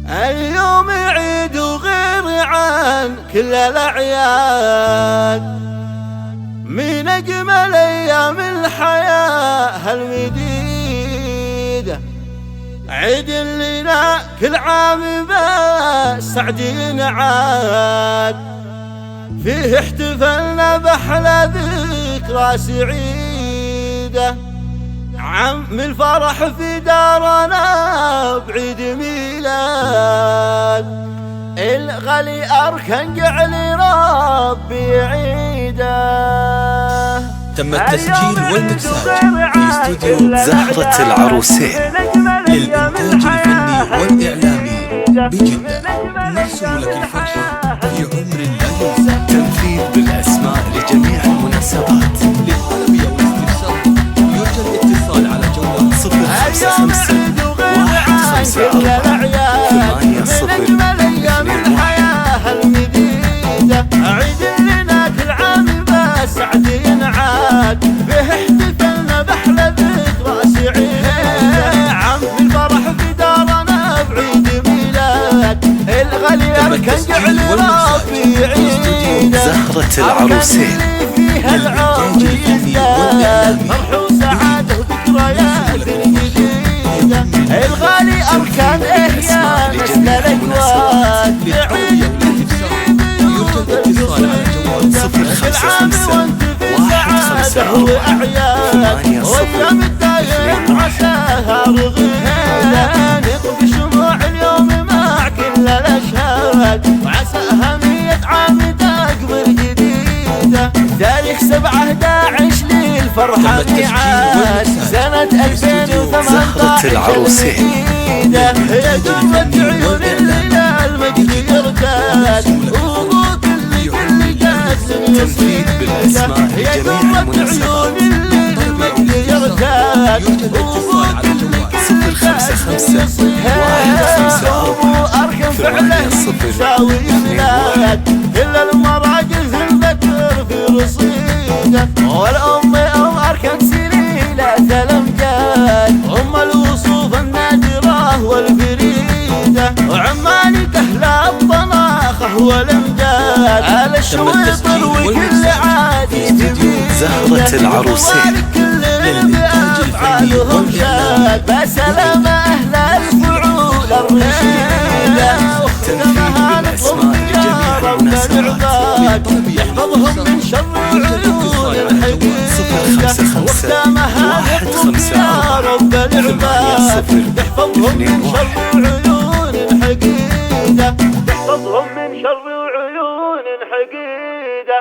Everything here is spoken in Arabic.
اليوم عيد وغير عن كل الأعياد، من أجمل أيام الحياة المديدة. عيد لنا كل عام بالسعد ينعاد، فيه احتفلنا بأحلى ذكرى سعيدة. عم الفرح في دارنا بعيد ميلاد، الغالي أركن جعل ربي عيده. تم التسجيل والمكساج في استوديو زهرة العروسين للإنتاج الفني والإعلامي بجدة. نرسم لك الفرحة في عمر لا ينسى. تنفيذ بالأسماء لجميع المناسبات. للطلب أو الاستفسار يرجى الاتصال على جوال 055 زهرة العروسين للإنتاج الفني والإعلامي. فرح وسعادة وذكريات جديدة، الغالي أركان إحياء مثل الأجواد. للطلب أو الاستفسار يرجى الاتصال على جوال 055 150 وأعياد وأيام الدايم عساها رغيدة. نطفي شموع اليوم مع كل الأشهاد، وعساها 100 عام تقبل جديدة. تاريخ 7/11 للفرحة ميعاد، سنة 2018 زهرة العروسين يا قرة عيون الليلة المجد يرتاد، وضوء اللي كل جاسم تنفيذ بالأسماء لجميع المناسبات. المجد يرتاد، الاتصال على جوال 055 154 أركن فعله يساوي بلاد. كل المراجل في البكر في رصيده، والأم أركن سليلة الأمجاد. أم الوصوف النادرة والفريدة، وعمالك أهل الطناخة والأمجاد. على الشويط وكل عادي زهرة العروسين للإنتاج الفني والإعلامي. بسلام أهل الفعول الرشيدة، تنفيذ بالأسماء لجميع المناسبات. يحفظهم من شر عيون الحقيدة، وختامها نطلب يا رب العباد. يحفظهم من شر عيون الحقيدة، يحفظهم من شر عيون الحقيدة.